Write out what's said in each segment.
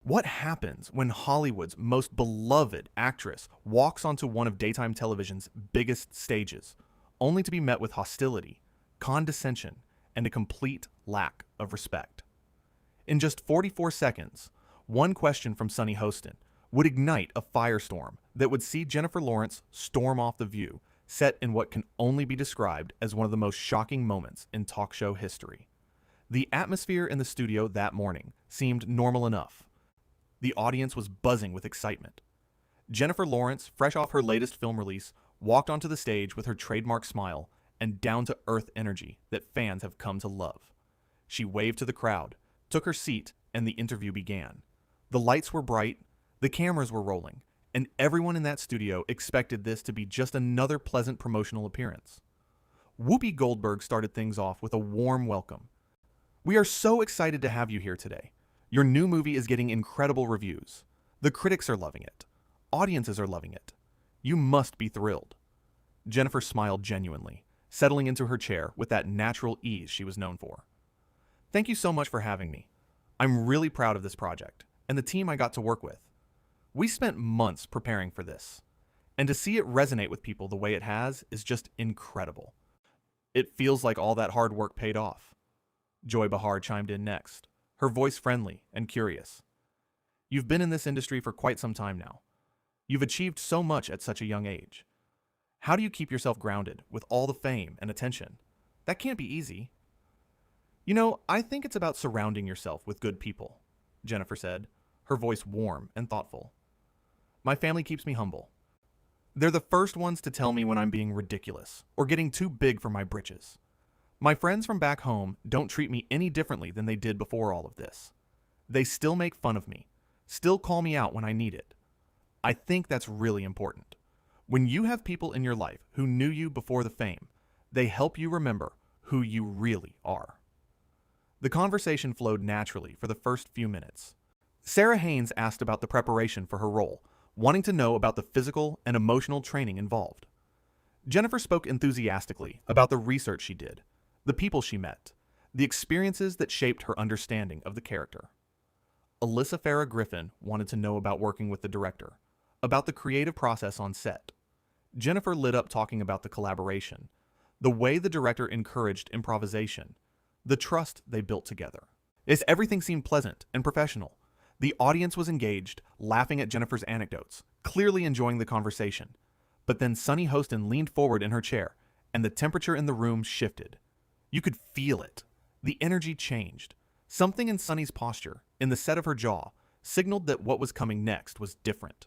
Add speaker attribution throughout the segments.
Speaker 1: What happens when Hollywood's most beloved actress walks onto one of daytime television's biggest stages, only to be met with hostility, condescension, and a complete lack of respect? In just 44 seconds, one question from Sunny Hostin would ignite a firestorm that would see Jennifer Lawrence storm off the view, set in what can only be described as one of the most shocking moments in talk show history. The atmosphere in the studio that morning seemed normal enough. The audience was buzzing with excitement. Jennifer Lawrence, fresh off her latest film release, walked onto the stage with her trademark smile and down-to-earth energy that fans have come to love. She waved to the crowd, took her seat, and the interview began. The lights were bright, the cameras were rolling, and everyone in that studio expected this to be just another pleasant promotional appearance. Whoopi Goldberg started things off with a warm welcome. "We are so excited to have you here today. Your new movie is getting incredible reviews. The critics are loving it. Audiences are loving it. You must be thrilled." Jennifer smiled genuinely, settling into her chair with that natural ease she was known for. "Thank you so much for having me. I'm really proud of this project and the team I got to work with. We spent months preparing for this, and to see it resonate with people the way it has is just incredible. It feels like all that hard work paid off." Joy Behar chimed in next, her voice friendly and curious. "You've been in this industry for quite some time now. You've achieved so much at such a young age. How do you keep yourself grounded with all the fame and attention? That can't be easy." I think it's about surrounding yourself with good people," Jennifer said, her voice warm and thoughtful. "My family keeps me humble. They're the first ones to tell me when I'm being ridiculous or getting too big for my britches. My friends from back home don't treat me any differently than they did before all of this. They still make fun of me, still call me out when I need it. I think that's really important. When you have people in your life who knew you before the fame, they help you remember who you really are." The conversation flowed naturally for the first few minutes. Sarah Haynes asked about the preparation for her role, wanting to know about the physical and emotional training involved. Jennifer spoke enthusiastically about the research she did, the people she met, the experiences that shaped her understanding of the character. Alyssa Farah Griffin wanted to know about working with the director, about the creative process on set. Jennifer lit up talking about the collaboration, the way the director encouraged improvisation, the trust they built together. As everything seemed pleasant and professional, the audience was engaged, laughing at Jennifer's anecdotes, clearly enjoying the conversation. But then Sunny Hostin leaned forward in her chair, and the temperature in the room shifted. You could feel it. The energy changed. Something in Sunny's posture, in the set of her jaw, signaled that what was coming next was different.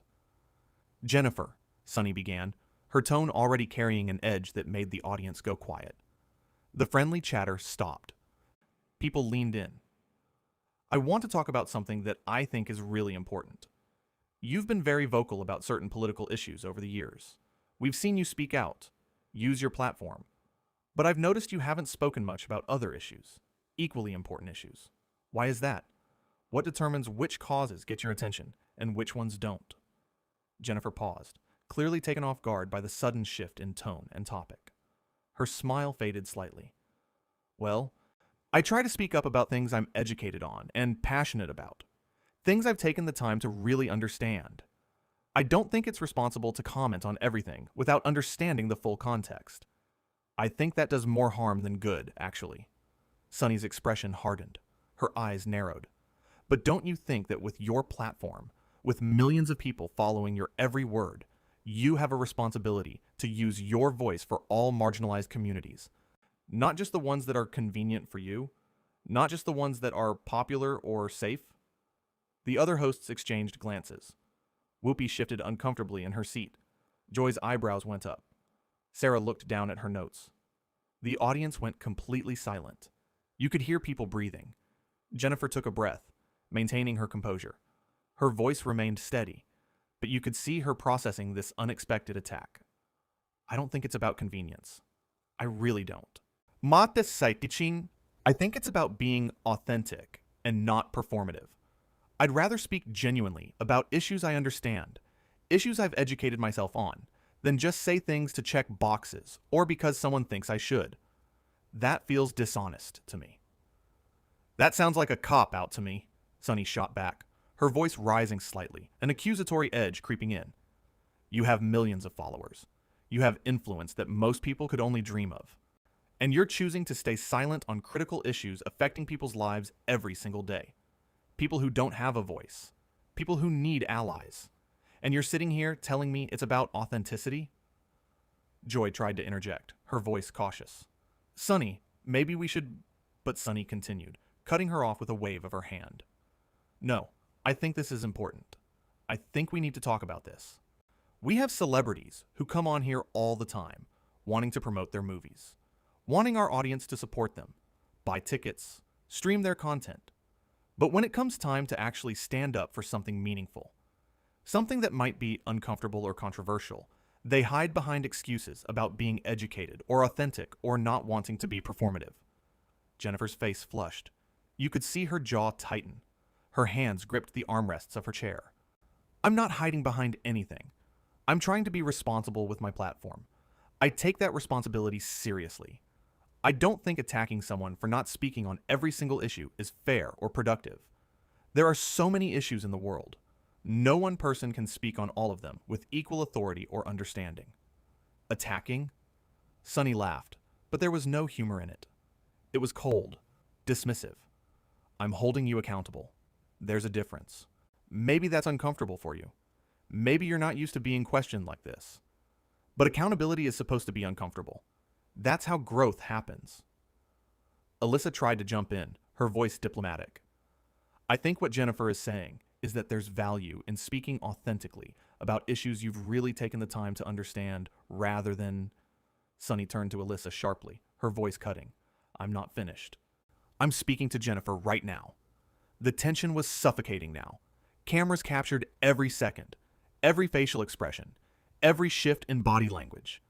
Speaker 1: "Jennifer," Sunny began, her tone already carrying an edge that made the audience go quiet. The friendly chatter stopped. People leaned in. "I want to talk about something that I think is really important. You've been very vocal about certain political issues over the years. We've seen you speak out, use your platform. But I've noticed you haven't spoken much about other issues, equally important issues. Why is that? What determines which causes get your attention and which ones don't?" Jennifer paused, clearly taken off guard by the sudden shift in tone and topic. Her smile faded slightly. "Well, I try to speak up about things I'm educated on and passionate about. Things I've taken the time to really understand. I don't think it's responsible to comment on everything without understanding the full context. I think that does more harm than good, actually." Sunny's expression hardened. Her eyes narrowed. "But don't you think that with your platform, with millions of people following your every word, you have a responsibility to use your voice for all marginalized communities? Not just the ones that are convenient for you, not just the ones that are popular or safe?" The other hosts exchanged glances. Whoopi shifted uncomfortably in her seat. Joy's eyebrows went up. Sarah looked down at her notes. The audience went completely silent. You could hear people breathing. Jennifer took a breath, maintaining her composure. Her voice remained steady, but you could see her processing this unexpected attack. "I don't think it's about convenience. I really don't. Mate Saitichin, I think it's about being authentic and not performative. I'd rather speak genuinely about issues I understand, issues I've educated myself on, than just say things to check boxes or because someone thinks I should. That feels dishonest to me." "That sounds like a cop-out to me," Sunny shot back, her voice rising slightly, an accusatory edge creeping in. You have millions of followers. You have influence that most people could only dream of. And you're choosing to stay silent on critical issues affecting people's lives every single day. People who don't have a voice. People who need allies. And you're sitting here telling me it's about authenticity? Joy tried to interject, her voice cautious. Sunny, maybe we should... But Sunny continued, cutting her off with a wave of her hand. No, I think this is important. I think we need to talk about this. We have celebrities who come on here all the time, wanting to promote their movies, wanting our audience to support them, buy tickets, stream their content. But when it comes time to actually stand up for something meaningful, something that might be uncomfortable or controversial, they hide behind excuses about being educated or authentic or not wanting to be performative. Jennifer's face flushed. You could see her jaw tighten. Her hands gripped the armrests of her chair. I'm not hiding behind anything. I'm trying to be responsible with my platform. I take that responsibility seriously. I don't think attacking someone for not speaking on every single issue is fair or productive. There are so many issues in the world. No one person can speak on all of them with equal authority or understanding. Attacking? Sunny laughed, but there was no humor in it. It was cold, dismissive. I'm holding you accountable. There's a difference. Maybe that's uncomfortable for you. Maybe you're not used to being questioned like this. But accountability is supposed to be uncomfortable. That's how growth happens. Alyssa tried to jump in, her voice diplomatic. I think what Jennifer is saying is that there's value in speaking authentically about issues you've really taken the time to understand rather than... Sunny turned to Alyssa sharply, her voice cutting. I'm not finished. I'm speaking to Jennifer right now. The tension was suffocating now. Cameras captured every second, every facial expression, every shift in body language.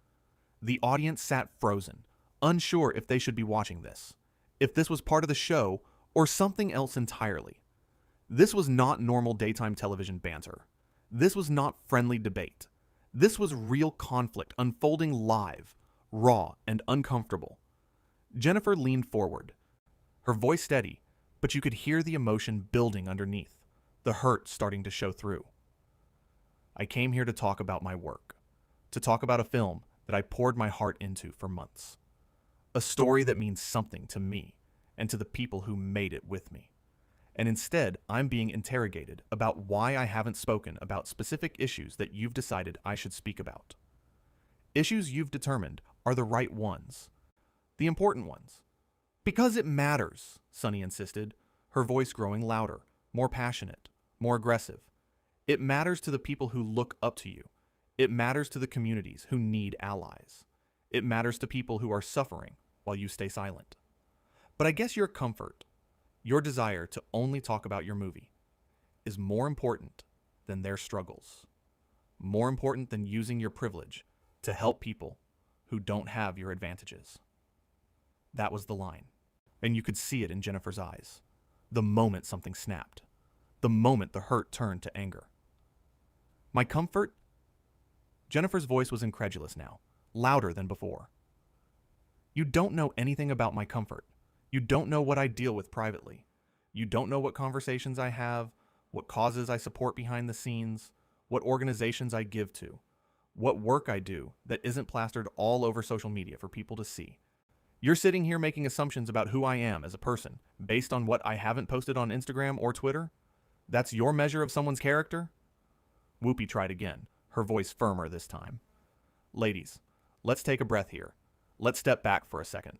Speaker 1: The audience sat frozen, unsure if they should be watching this, if this was part of the show or something else entirely. This was not normal daytime television banter. This was not friendly debate. This was real conflict unfolding live, raw, and uncomfortable. Jennifer leaned forward, her voice steady, but you could hear the emotion building underneath, the hurt starting to show through. I came here to talk about my work, to talk about a film that I poured my heart into for months. A story that means something to me and to the people who made it with me. And instead, I'm being interrogated about why I haven't spoken about specific issues that you've decided I should speak about. Issues you've determined are the right ones, the important ones. Because it matters, Sunny insisted, her voice growing louder, more passionate, more aggressive. It matters to the people who look up to you. It matters to the communities who need allies. It matters to people who are suffering while you stay silent. But I guess your comfort, your desire to only talk about your movie, is more important than their struggles. More important than using your privilege to help people who don't have your advantages. That was the line, and you could see it in Jennifer's eyes. The moment something snapped. The moment the hurt turned to anger. My comfort? Jennifer's voice was incredulous now, louder than before. You don't know anything about my comfort. You don't know what I deal with privately. You don't know what conversations I have, what causes I support behind the scenes, what organizations I give to, what work I do that isn't plastered all over social media for people to see. You're sitting here making assumptions about who I am as a person based on what I haven't posted on Instagram or Twitter? That's your measure of someone's character? Whoopi tried again, her voice firmer this time. Ladies, let's take a breath here. Let's step back for a second.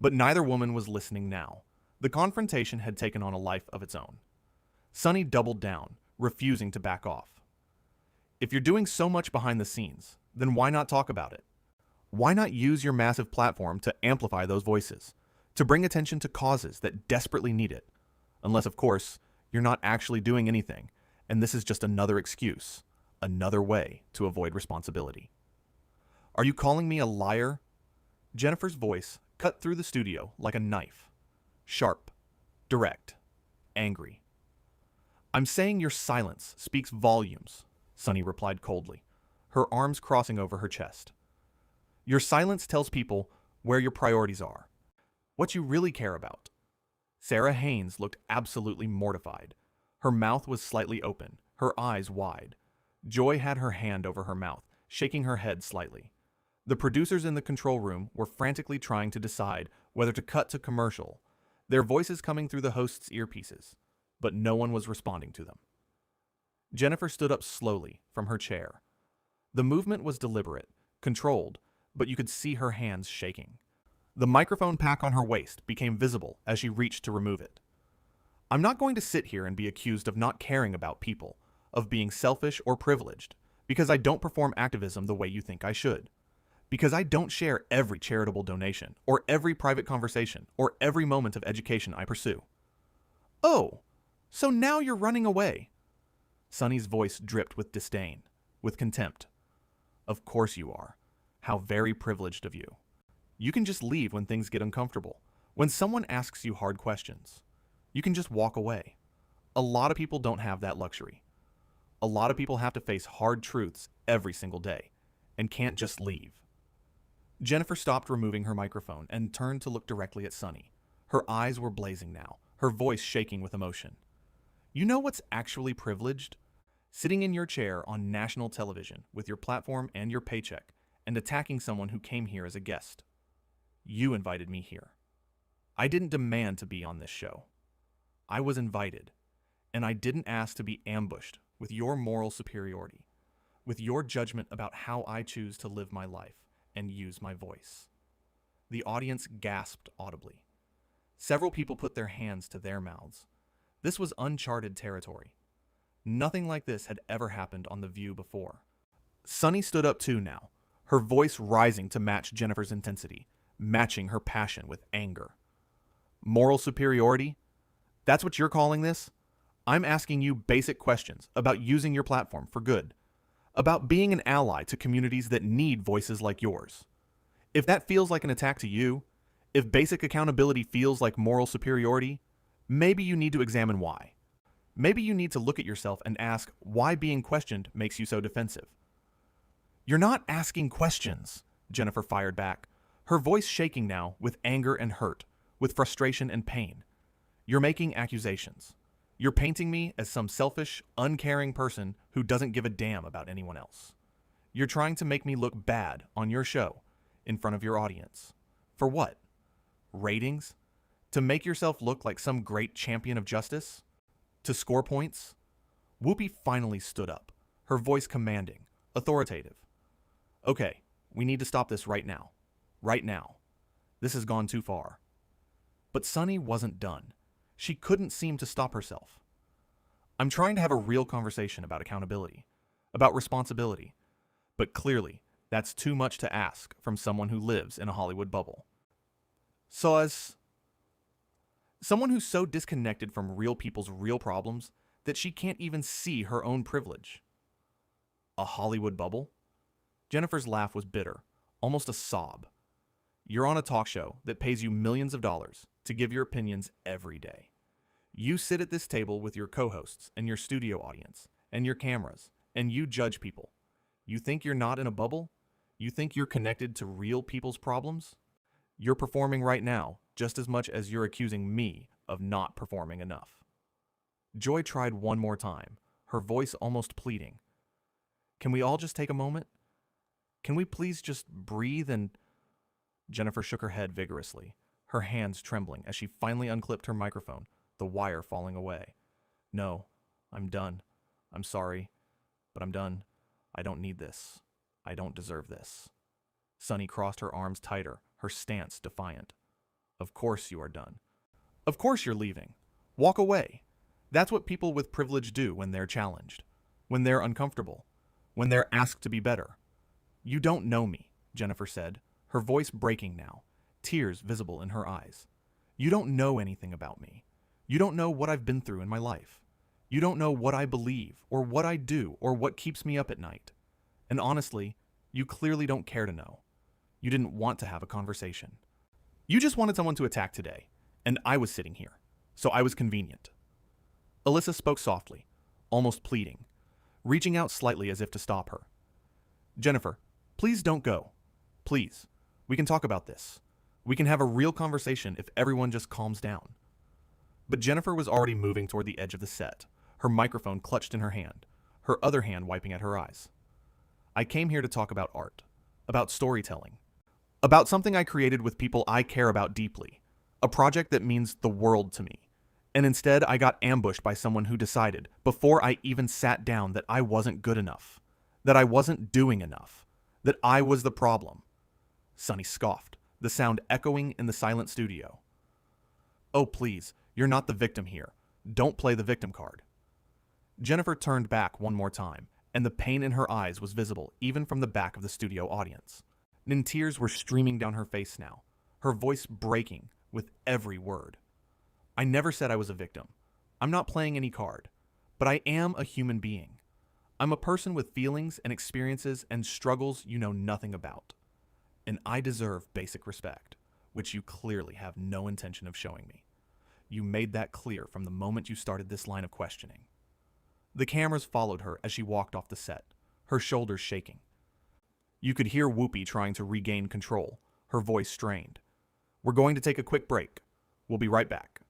Speaker 1: But neither woman was listening now. The confrontation had taken on a life of its own. Sunny doubled down, refusing to back off. If you're doing so much behind the scenes, then why not talk about it? Why not use your massive platform to amplify those voices, to bring attention to causes that desperately need it? Unless, of course, you're not actually doing anything, and this is just another excuse, another way to avoid responsibility. Are you calling me a liar? Jennifer's voice cut through the studio like a knife. Sharp, direct, angry. I'm saying your silence speaks volumes, Sunny replied coldly, her arms crossing over her chest. Your silence tells people where your priorities are, what you really care about. Sarah Haynes looked absolutely mortified. Her mouth was slightly open, her eyes wide. Joy had her hand over her mouth, shaking her head slightly. The producers in the control room were frantically trying to decide whether to cut to commercial, their voices coming through the host's earpieces, but no one was responding to them. Jennifer stood up slowly from her chair. The movement was deliberate, controlled, but you could see her hands shaking. The microphone pack on her waist became visible as she reached to remove it. I'm not going to sit here and be accused of not caring about people, of being selfish or privileged, because I don't perform activism the way you think I should. Because I don't share every charitable donation, or every private conversation, or every moment of education I pursue. Oh, so now you're running away. Sunny's voice dripped with disdain, with contempt. Of course you are. How very privileged of you. You can just leave when things get uncomfortable. When someone asks you hard questions, you can just walk away. A lot of people don't have that luxury. A lot of people have to face hard truths every single day, and can't just leave. Jennifer stopped removing her microphone and turned to look directly at Sunny. Her eyes were blazing now, her voice shaking with emotion. You know what's actually privileged? Sitting in your chair on national television with your platform and your paycheck and attacking someone who came here as a guest. You invited me here. I didn't demand to be on this show. I was invited, and I didn't ask to be ambushed with your moral superiority, with your judgment about how I choose to live my life and use my voice. The audience gasped audibly. Several people put their hands to their mouths. This was uncharted territory. Nothing like this had ever happened on The View before. Sunny stood up too now, her voice rising to match Jennifer's intensity, matching her passion with anger. Moral superiority? That's what you're calling this? I'm asking you basic questions about using your platform for good, about being an ally to communities that need voices like yours. If that feels like an attack to you, if basic accountability feels like moral superiority, maybe you need to examine why. Maybe you need to look at yourself and ask why being questioned makes you so defensive. You're not asking questions, Jennifer fired back, her voice shaking now with anger and hurt, with frustration and pain. You're making accusations. You're painting me as some selfish, uncaring person who doesn't give a damn about anyone else. You're trying to make me look bad on your show, in front of your audience. For what? Ratings? To make yourself look like some great champion of justice? To score points? Whoopi finally stood up, her voice commanding, authoritative. Okay, we need to stop this right now. Right now. This has gone too far. But Sunny wasn't done. She couldn't seem to stop herself. I'm trying to have a real conversation about accountability, about responsibility, but clearly that's too much to ask from someone who lives in a Hollywood bubble. So as someone who's so disconnected from real people's real problems that she can't even see her own privilege. A Hollywood bubble? Jennifer's laugh was bitter, almost a sob. You're on a talk show that pays you millions of dollars to give your opinions every day. You sit at this table with your co-hosts and your studio audience and your cameras, and you judge people. You think you're not in a bubble? You think you're connected to real people's problems? You're performing right now just as much as you're accusing me of not performing enough. Joy tried one more time, her voice almost pleading. Can we all just take a moment? Can we please just breathe and... Jennifer shook her head vigorously, her hands trembling as she finally unclipped her microphone, the wire falling away. No, I'm done. I'm sorry, but I'm done. I don't need this. I don't deserve this. Sunny crossed her arms tighter, her stance defiant. Of course you are done. Of course you're leaving. Walk away. That's what people with privilege do when they're challenged, when they're uncomfortable, when they're asked to be better. You don't know me, Jennifer said, her voice breaking now, tears visible in her eyes. You don't know anything about me. You don't know what I've been through in my life. You don't know what I believe, or what I do, or what keeps me up at night. And honestly, you clearly don't care to know. You didn't want to have a conversation. You just wanted someone to attack today, and I was sitting here, so I was convenient. Alyssa spoke softly, almost pleading, reaching out slightly as if to stop her. Jennifer, please don't go. Please. We can talk about this. We can have a real conversation if everyone just calms down. But Jennifer was already moving toward the edge of the set, her microphone clutched in her hand, her other hand wiping at her eyes. I came here to talk about art, about storytelling, about something I created with people I care about deeply, a project that means the world to me. And instead, I got ambushed by someone who decided, before I even sat down, that I wasn't good enough, that I wasn't doing enough, that I was the problem. Sunny scoffed, the sound echoing in the silent studio. Oh, please, you're not the victim here. Don't play the victim card. Jennifer turned back one more time, and the pain in her eyes was visible even from the back of the studio audience. And tears were streaming down her face now, her voice breaking with every word. I never said I was a victim. I'm not playing any card, but I am a human being. I'm a person with feelings and experiences and struggles you know nothing about. And I deserve basic respect, which you clearly have no intention of showing me. You made that clear from the moment you started this line of questioning. The cameras followed her as she walked off the set, her shoulders shaking. You could hear Whoopi trying to regain control, her voice strained. We're going to take a quick break. We'll be right back.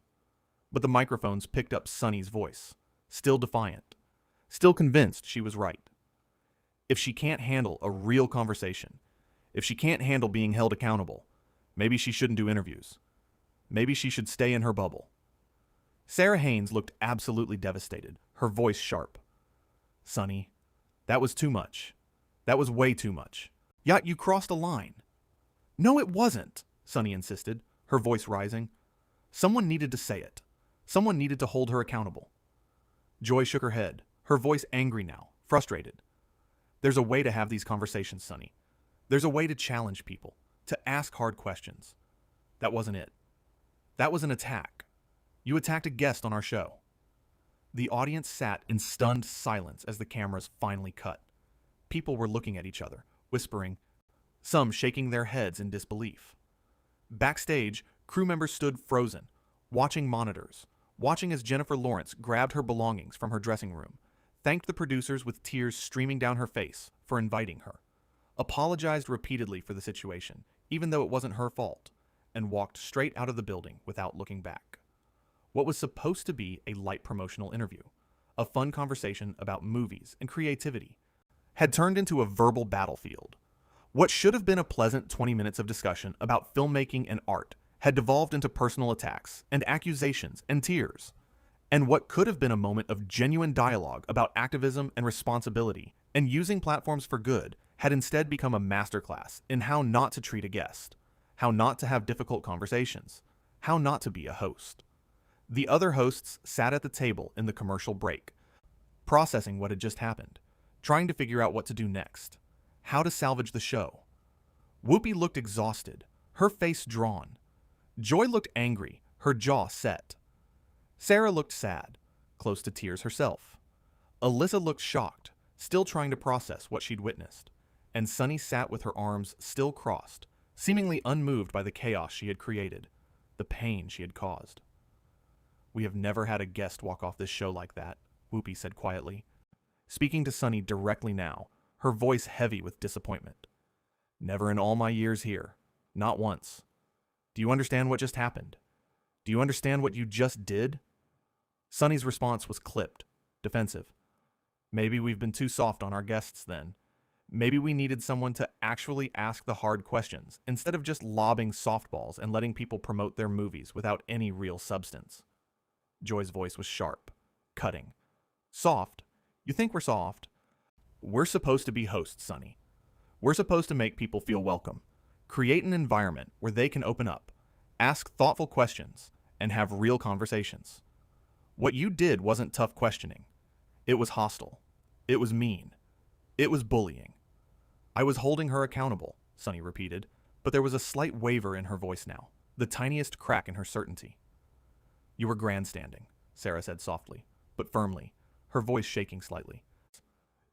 Speaker 1: But the microphones picked up Sunny's voice, still defiant, still convinced she was right. If she can't handle a real conversation, if she can't handle being held accountable, maybe she shouldn't do interviews. Maybe she should stay in her bubble. Sarah Haynes looked absolutely devastated, her voice sharp. Sunny, that was too much. That was way too much. Yet you crossed a line. No, it wasn't, Sunny insisted, her voice rising. Someone needed to say it. Someone needed to hold her accountable. Joy shook her head, her voice angry now, frustrated. There's a way to have these conversations, Sunny. There's a way to challenge people, to ask hard questions. That wasn't it. That was an attack. You attacked a guest on our show. The audience sat in stunned silence as the cameras finally cut. People were looking at each other, whispering, some shaking their heads in disbelief. Backstage, crew members stood frozen, watching monitors, watching as Jennifer Lawrence grabbed her belongings from her dressing room, thanked the producers with tears streaming down her face for inviting her, apologized repeatedly for the situation, even though it wasn't her fault, and walked straight out of the building without looking back. What was supposed to be a light promotional interview, a fun conversation about movies and creativity, had turned into a verbal battlefield. What should have been a pleasant 20 minutes of discussion about filmmaking and art had devolved into personal attacks and accusations and tears. And what could have been a moment of genuine dialogue about activism and responsibility and using platforms for good had instead become a masterclass in how not to treat a guest, how not to have difficult conversations, how not to be a host. The other hosts sat at the table in the commercial break, processing what had just happened, trying to figure out what to do next, how to salvage the show. Whoopi looked exhausted, her face drawn. Joy looked angry, her jaw set. Sarah looked sad, close to tears herself. Alyssa looked shocked, still trying to process what she'd witnessed. And Sunny sat with her arms still crossed, seemingly unmoved by the chaos she had created, the pain she had caused. We have never had a guest walk off this show like that, Whoopi said quietly, speaking to Sunny directly now, her voice heavy with disappointment. Never in all my years here. Not once. Do you understand what just happened? Do you understand what you just did? Sunny's response was clipped, defensive. Maybe we've been too soft on our guests then. Maybe we needed someone to actually ask the hard questions, instead of just lobbing softballs and letting people promote their movies without any real substance. Joy's voice was sharp, cutting. Soft? You think we're soft? We're supposed to be hosts, Sunny. We're supposed to make people feel welcome, create an environment where they can open up, ask thoughtful questions, and have real conversations. What you did wasn't tough questioning. It was hostile. It was mean. It was bullying. I was holding her accountable, Sunny repeated, but there was a slight waver in her voice now, the tiniest crack in her certainty. You were grandstanding, Sarah said softly, but firmly, her voice shaking slightly.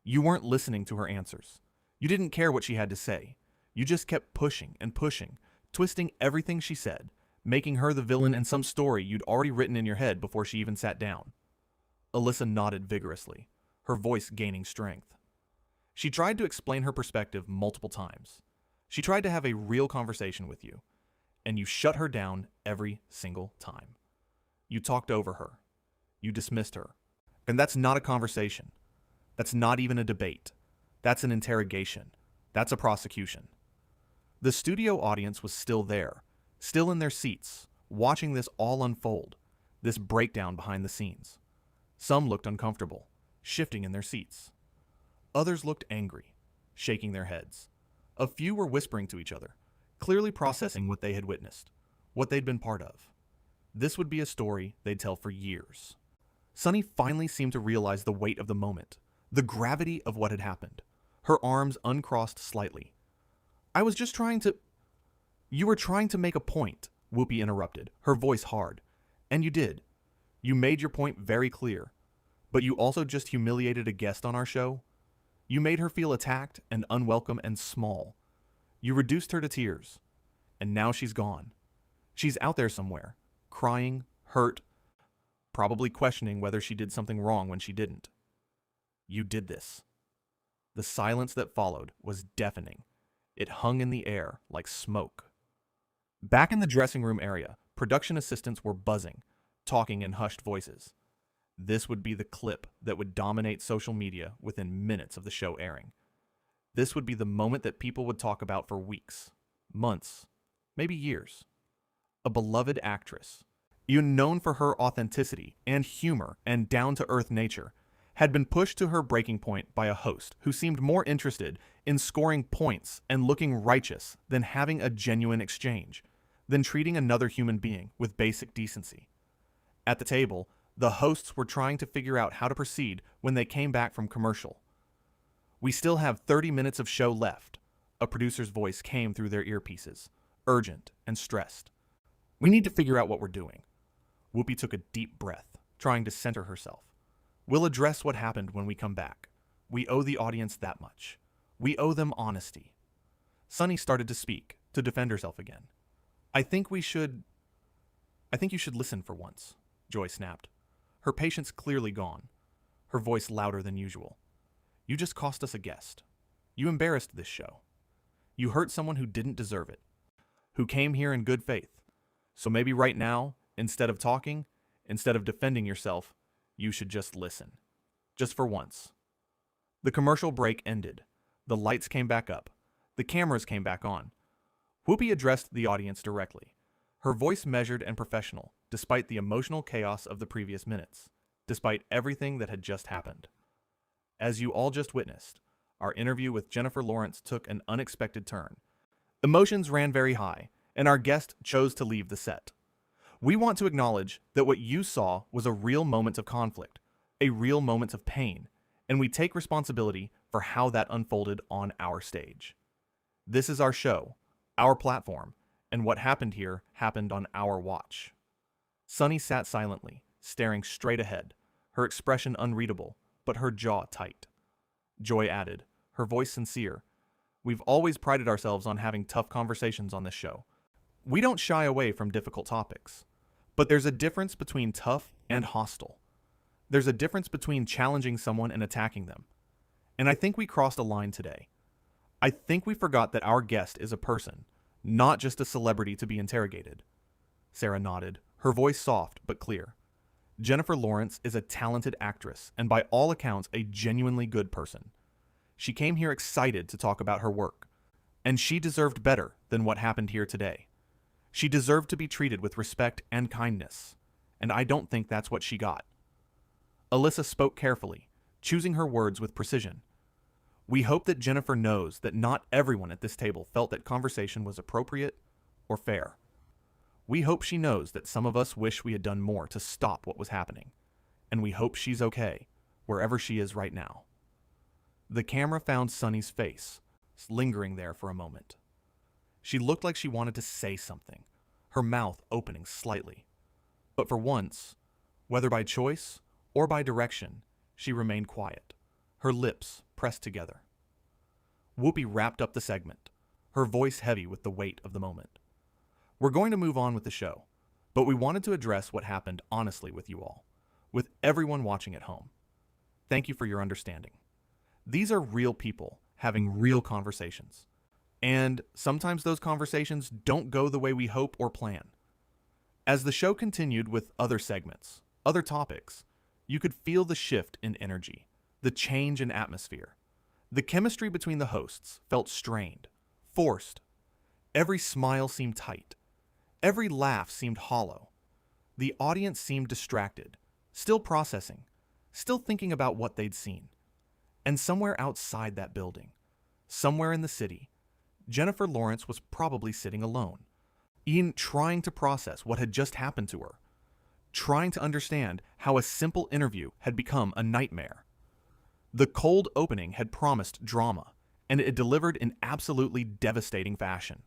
Speaker 1: You weren't listening to her answers. You didn't care what she had to say. You just kept pushing and pushing, twisting everything she said, making her the villain in some story you'd already written in your head before she even sat down. Alyssa nodded vigorously, her voice gaining strength. She tried to explain her perspective multiple times. She tried to have a real conversation with you, and you shut her down every single time. You talked over her. You dismissed her, And that's not a conversation. That's not even a debate. That's an interrogation. That's a prosecution. The studio audience was still there, still in their seats, watching this all unfold, this breakdown behind the scenes. Some looked uncomfortable, shifting in their seats. Others looked angry, shaking their heads. A few were whispering to each other, clearly processing what they had witnessed, what they'd been part of. This would be a story they'd tell for years. Sunny finally seemed to realize the weight of the moment, the gravity of what had happened. Her arms uncrossed slightly. I was just trying to... You were trying to make a point, Whoopi interrupted, her voice hard. And you did. You made your point very clear. But you also just humiliated a guest on our show. You made her feel attacked and unwelcome and small. You reduced her to tears. And now she's gone. She's out there somewhere, crying, hurt, probably questioning whether she did something wrong when she didn't. You did this. The silence that followed was deafening. It hung in the air like smoke. Back in the dressing room area, production assistants were buzzing, talking in hushed voices. This would be the clip that would dominate social media within minutes of the show airing. This would be the moment that people would talk about for weeks, months, maybe years. A beloved actress, even known for her authenticity and humor and down-to-earth nature, had been pushed to her breaking point by a host who seemed more interested in scoring points and looking righteous than having a genuine exchange, than treating another human being with basic decency. At the table, the hosts were trying to figure out how to proceed when they came back from commercial. We still have 30 minutes of show left, a producer's voice came through their earpieces, urgent and stressed. We need to figure out what we're doing. Whoopi took a deep breath, trying to center herself. We'll address what happened when we come back. We owe the audience that much. We owe them honesty. Sunny started to speak, to defend herself again. I think you should listen for once, Joy snapped. Her patience clearly gone, her voice louder than usual. You just cost us a guest. You embarrassed this show. You hurt someone who didn't deserve it, who came here in good faith. So maybe right now, instead of talking, instead of defending yourself, you should just listen. Just for once. The commercial break ended. The lights came back up. The cameras came back on. Whoopi addressed the audience directly, her voice measured and professional, despite the emotional chaos of the previous minutes, despite everything that had just happened. As you all just witnessed, our interview with Jennifer Lawrence took an unexpected turn. Emotions ran very high, and our guest chose to leave the set. We want to acknowledge that what you saw was a real moment of conflict, a real moment of pain, and we take responsibility for how that unfolded on our stage. This is our show, our platform, and what happened here happened on our watch. Sunny sat silently, staring straight ahead, her expression unreadable, but her jaw tight. Joy added, her voice sincere, "We've always prided ourselves on having tough conversations on this show. We don't shy away from difficult topics. But there's a difference between tough and hostile. There's a difference between challenging someone and attacking them. And I think we crossed a line today. I think we forgot that our guest is a person, not just a celebrity to be interrogated." Sarah nodded, her voice soft but clear. Jennifer Lawrence is a talented actress and by all accounts a genuinely good person. She came here excited to talk about her work, and she deserved better than what happened here today. She deserved to be treated with respect and kindness, and I don't think that's what she got. Alyssa spoke carefully, choosing her words with precision. We hope that Jennifer knows that not everyone at this table felt that conversation was appropriate or fair. We hope she knows that some of us wish we had done more to stop what was happening, and we hope she's okay, wherever she is right now. The camera found Sunny's face, lingering there for a moment. She looked like she wanted to say something, her mouth opening slightly. But for once, whether by choice or by direction, she remained quiet, her lips pressed together. Whoopi wrapped up the segment, her voice heavy with the weight of the moment. We're going to move on with the show, but we wanted to address what happened honestly with you all, with everyone watching at home. Thank you for your understanding. These are real people having real conversations. And sometimes those conversations don't go the way we hope or plan. As the show continued with other segments, other topics, You could feel the shift in energy, the change in atmosphere. The chemistry between the hosts felt strained, forced. Every smile seemed tight. Every laugh seemed hollow. The audience seemed distracted, still processing, still thinking about what they'd seen. And somewhere outside that building, somewhere in the city, Jennifer Lawrence was probably sitting alone, trying to process what had just happened to her, trying to understand how a simple interview had become a nightmare. The cold opening had promised drama, and it had delivered in absolutely devastating fashion.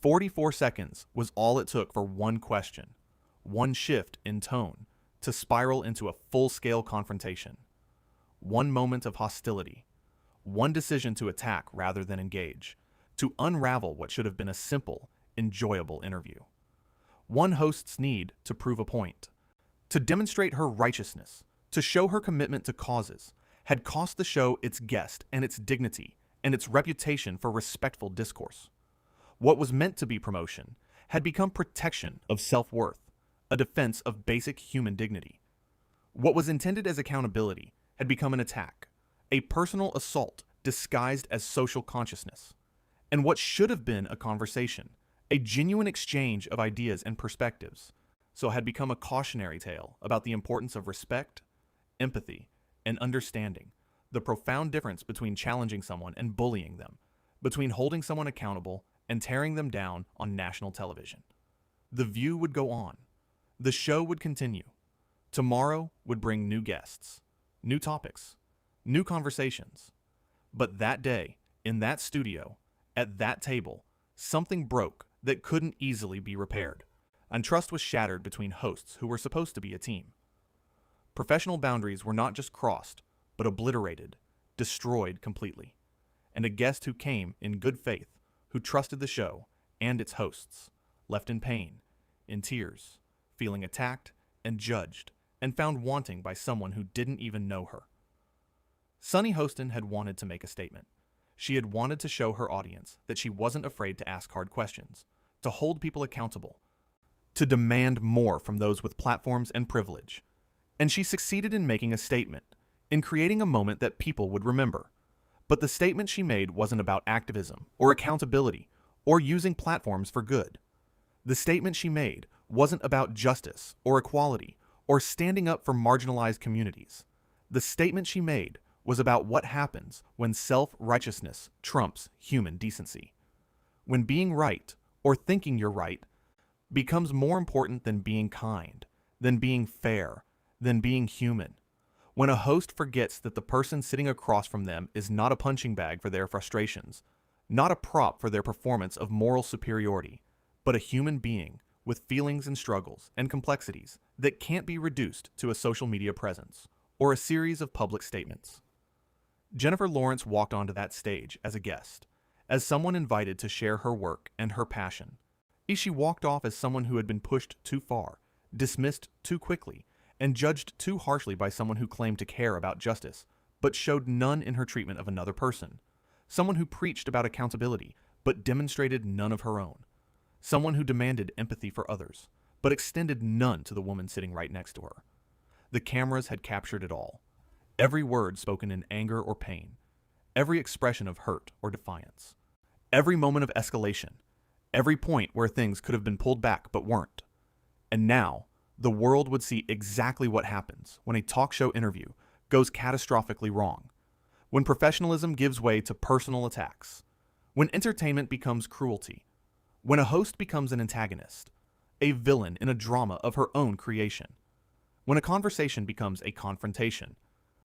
Speaker 1: 44 seconds was all it took for one question, one shift in tone, to spiral into a full-scale confrontation. One moment of hostility, one decision to attack rather than engage, to unravel what should have been a simple, enjoyable interview. One host's need to prove a point, to demonstrate her righteousness, to show her commitment to causes, had cost the show its guest and its dignity and its reputation for respectful discourse. What was meant to be promotion had become protection of self-worth, a defense of basic human dignity. What was intended as accountability had become an attack, a personal assault disguised as social consciousness. And what should have been a conversation, a genuine exchange of ideas and perspectives, so had become a cautionary tale about the importance of respect, empathy, and understanding, the profound difference between challenging someone and bullying them, between holding someone accountable and tearing them down on national television. The View would go on. The show would continue. Tomorrow would bring new guests, new topics, new conversations. But that day, in that studio, at that table, something broke that couldn't easily be repaired, and trust was shattered between hosts who were supposed to be a team. Professional boundaries were not just crossed, but obliterated, destroyed completely. And a guest who came in good faith, who trusted the show and its hosts, left in pain, in tears, feeling attacked and judged, and found wanting by someone who didn't even know her. Sunny Hostin had wanted to make a statement. She had wanted to show her audience that she wasn't afraid to ask hard questions, to hold people accountable, to demand more from those with platforms and privilege. And she succeeded in making a statement, in creating a moment that people would remember. But the statement she made wasn't about activism or accountability or using platforms for good. The statement she made wasn't about justice or equality or standing up for marginalized communities. The statement she made was about what happens when self-righteousness trumps human decency. When being right, or thinking you're right, becomes more important than being kind, than being fair, than being human. When a host forgets that the person sitting across from them is not a punching bag for their frustrations, not a prop for their performance of moral superiority, but a human being with feelings and struggles and complexities that can't be reduced to a social media presence or a series of public statements. Jennifer Lawrence walked onto that stage as a guest, as someone invited to share her work and her passion. She walked off as someone who had been pushed too far, dismissed too quickly, and judged too harshly by someone who claimed to care about justice, but showed none in her treatment of another person. Someone who preached about accountability, but demonstrated none of her own. Someone who demanded empathy for others, but extended none to the woman sitting right next to her. The cameras had captured it all. Every word spoken in anger or pain. Every expression of hurt or defiance. Every moment of escalation. Every point where things could have been pulled back but weren't. And now, the world would see exactly what happens when a talk show interview goes catastrophically wrong. When professionalism gives way to personal attacks. When entertainment becomes cruelty. When a host becomes an antagonist. A villain in a drama of her own creation. When a conversation becomes a confrontation